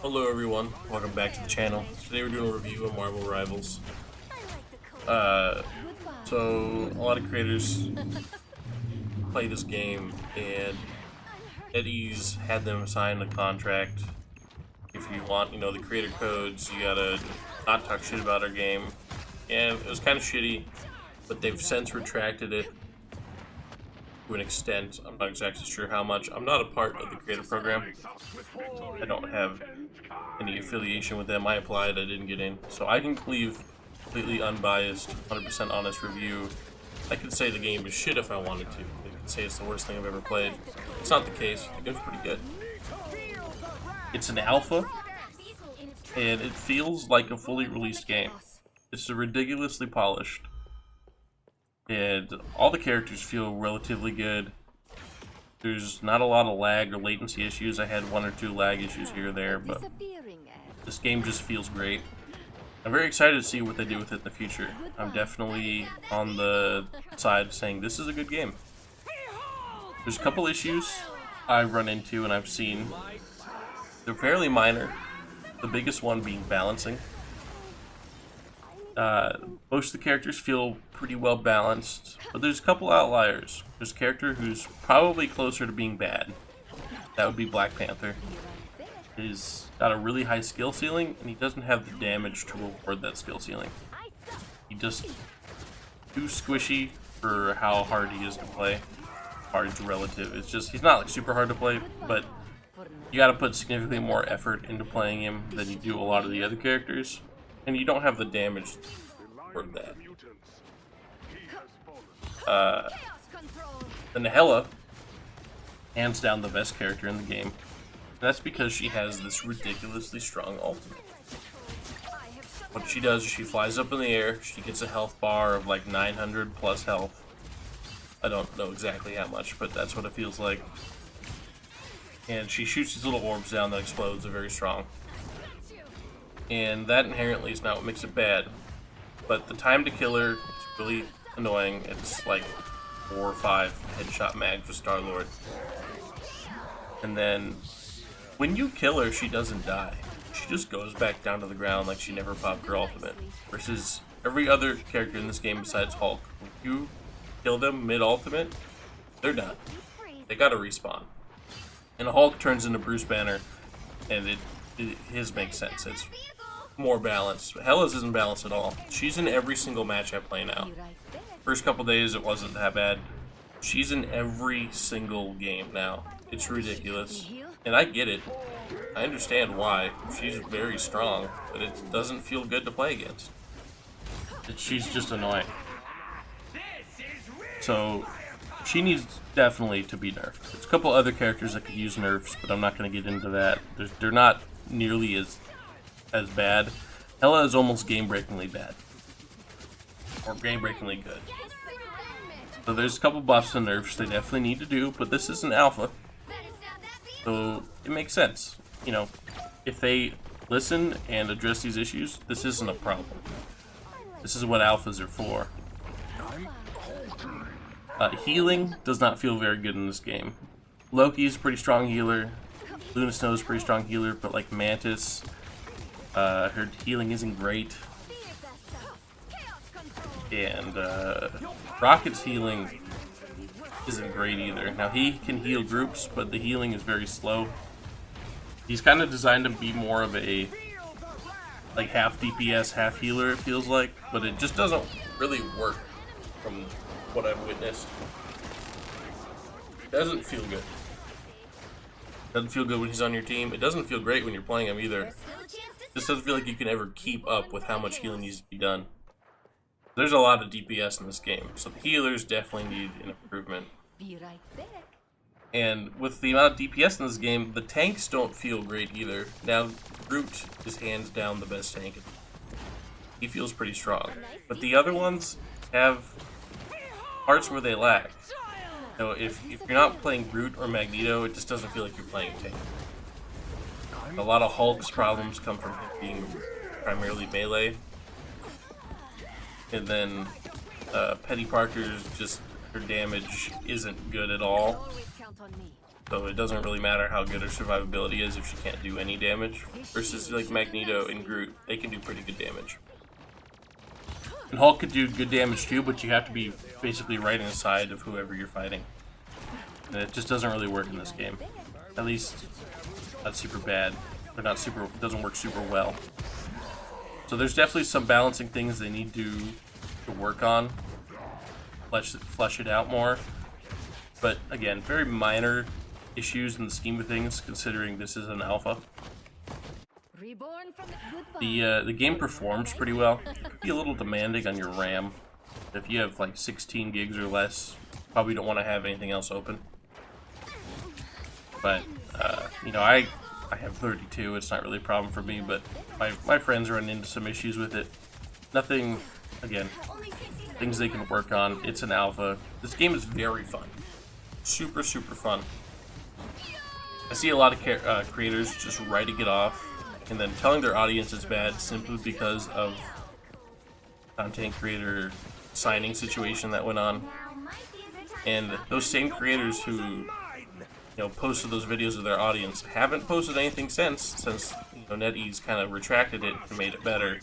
Hello everyone, welcome back to the channel. Today we're doing a review of Marvel Rivals. So a lot of creators play this game and Eddie's had them sign a contract. If you want, the creator codes, you gotta not talk shit about our game. And it was kind of shitty, but they've since retracted it to an extent. I'm not exactly sure how much. I'm not a part of the creator program. I don't have any affiliation with them. I applied, I didn't get in. So I can leave completely unbiased, 100% honest review. I could say the game is shit if I wanted to. I could say it's the worst thing I've ever played. It's not the case. The game's pretty good. It's an alpha, and it feels like a fully released game. It's ridiculously polished. And all the characters feel relatively good. There's not a lot of lag or latency issues. I had one or two lag issues here or there, but this game just feels great. I'm very excited to see what they do with it in the future. I'm definitely on the side saying this is a good game. There's a couple issues I've run into and I've seen. They're fairly minor. The biggest one being balancing. Most of the characters feel pretty well balanced, but there's a couple outliers. There's a character who's probably closer to being bad. That would be Black Panther. He's got a really high skill ceiling, and he doesn't have the damage to reward that skill ceiling. He just too squishy for how hard he is to play. Hard's relative. It's just, he's not like super hard to play, but you gotta put significantly more effort into playing him than you do a lot of the other characters. And you don't have the damage for that. Then Hela, hands down the best character in the game. And that's because she has this ridiculously strong ultimate. What she does is she flies up in the air, she gets a health bar of like 900 plus health. I don't know exactly how much, but that's what it feels like. And she shoots these little orbs down that explodes, they're very strong. And that inherently is not what makes it bad. But the time to kill her is really annoying. It's like 4 or 5 headshot mags with Star-Lord. And then when you kill her, she doesn't die. She just goes back down to the ground like she never popped her ultimate. Versus every other character in this game besides Hulk. When you kill them mid-ultimate, they're done. They gotta respawn. And Hulk turns into Bruce Banner, and his makes sense. It's more balanced. Hela's isn't balanced at all. She's in every single match I play now. First couple days it wasn't that bad. She's in every single game now. It's ridiculous. And I get it. I understand why. She's very strong, but it doesn't feel good to play against. She's just annoying. So she needs definitely to be nerfed. There's a couple other characters that could use nerfs, but I'm not going to get into that. They're not nearly as bad. Hela is almost game-breakingly bad. Or game-breakingly good. So there's a couple buffs and nerfs they definitely need to do, but this is an alpha. So it makes sense. If they listen and address these issues, this isn't a problem. This is what alphas are for. Healing does not feel very good in this game. Loki's a pretty strong healer. Luna Snow's a pretty strong healer, but like Mantis, her healing isn't great. And Rocket's healing isn't great either. Now he can heal groups, but the healing is very slow. He's kind of designed to be more of a like half DPS, half healer, it feels like, but it just doesn't really work from what I've witnessed. It doesn't feel good. It doesn't feel good when he's on your team. It doesn't feel great when you're playing him either. It just doesn't feel like you can ever keep up with how much healing needs to be done. There's a lot of DPS in this game, so the healers definitely need an improvement. And with the amount of DPS in this game, the tanks don't feel great either. Now, Groot is hands down the best tank. He feels pretty strong. But the other ones have parts where they lag. So if you're not playing Groot or Magneto, it just doesn't feel like you're playing a tank. A lot of Hulk's problems come from him being primarily melee. And then Petty Parker's just, her damage isn't good at all. So it doesn't really matter how good her survivability is if she can't do any damage. Versus like Magneto and Groot, they can do pretty good damage. And Hulk could do good damage too, but you have to be basically right on the side of whoever you're fighting. And it just doesn't really work in this game. At least not super bad. Or not super, it doesn't work super well. So there's definitely some balancing things they need to work on. Flesh it out more. But again, very minor issues in the scheme of things, considering this is an alpha. The game performs pretty well. It could be a little demanding on your RAM. If you have like 16 gigs or less, probably don't want to have anything else open. But you know, I have 32. It's not really a problem for me. But my friends run into some issues with it. Nothing, again, things they can work on. It's an alpha. This game is very fun. Super fun. I see a lot of creators just writing it off and then telling their audience it's bad simply because of content creator signing situation that went on. And those same creators who, you know, posted those videos of their audience haven't posted anything since you know, NetEase kind of retracted it and made it better.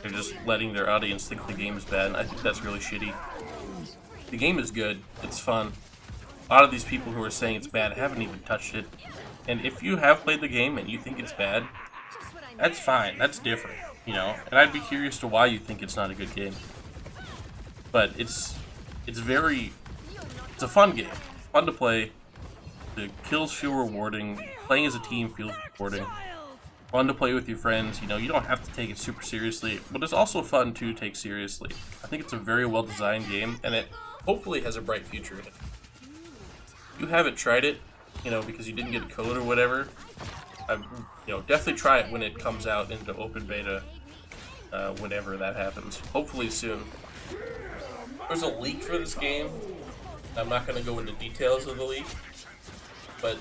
They're just letting their audience think the game is bad, and I think that's really shitty. The game is good. It's fun. A lot of these people who are saying it's bad haven't even touched it. And if you have played the game and you think it's bad, that's fine. That's different, you know. And I'd be curious to why you think it's not a good game. But it's a fun game. Fun to play. The kills feel rewarding. Playing as a team feels rewarding. Fun to play with your friends. You know, you don't have to take it super seriously, but it's also fun to take seriously. I think it's a very well designed game, and it hopefully has a bright future in it. If you haven't tried it, you know, because you didn't get a code or whatever, you know, definitely try it when it comes out into open beta, whenever that happens. Hopefully soon. There's a leak for this game. I'm not going to go into details of the leak, but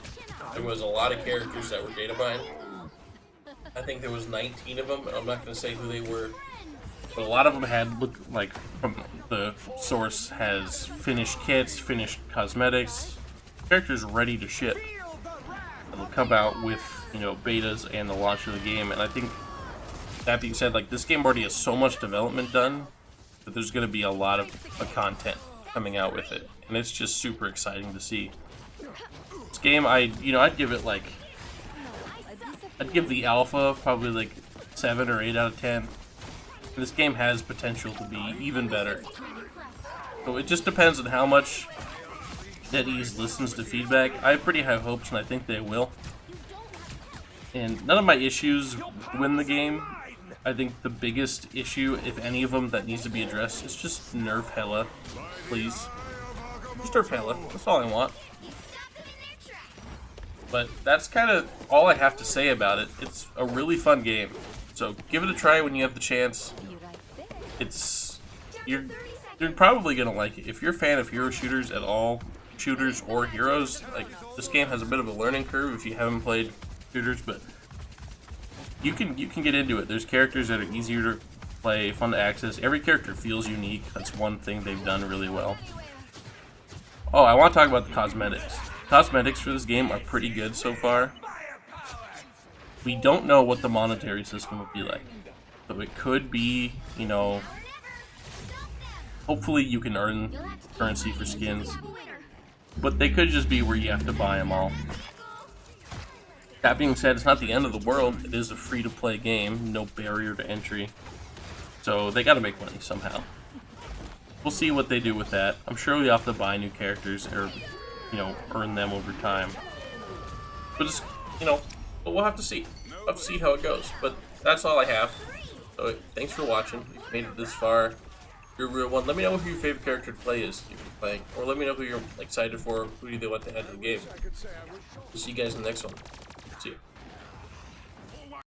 there was a lot of characters that were data mined. I think there was 19 of them. I'm not going to say who they were, but a lot of them had, looked like, from the source, has finished kits, finished cosmetics, characters ready to ship. It'll come out with, you know, betas and the launch of the game. And I think, that being said, like, this game already has so much development done that there's going to be a lot of content coming out with it, and it's just super exciting to see. This game, I'd give it like, I'd give the alpha probably like 7 or 8 out of 10. This game has potential to be even better. So it just depends on how much NetEase listens to feedback. I have pretty high hopes, and I think they will. And none of my issues win the game. I think the biggest issue, if any of them, that needs to be addressed is just nerf Hela, please. Just nerf Hela. That's all I want. But that's kind of all I have to say about it. It's a really fun game, so give it a try when you have the chance. You're probably gonna like it if you're a fan of hero shooters at all, shooters or heroes. Like, this game has a bit of a learning curve if you haven't played shooters, but you can get into it. There's characters that are easier to play, fun to access. Every character feels unique. That's one thing they've done really well. Oh, I want to talk about the cosmetics. Cosmetics for this game are pretty good so far. We don't know what the monetary system will be like. So it could be, you know, hopefully you can earn currency for skins. But they could just be where you have to buy them all. That being said, it's not the end of the world. It is a free-to-play game, no barrier to entry. So they gotta make money somehow. We'll see what they do with that. I'm sure we have to buy new characters or, you know, earn them over time. But just, you know, but we'll have to see. We'll have to see how it goes. But that's all I have. So thanks for watching. If you made it this far, you're a real one. Let me know who your favorite character to play is if you're playing. Or let me know who you're excited for. Who do they want to add to the game. We'll see you guys in the next one. See you.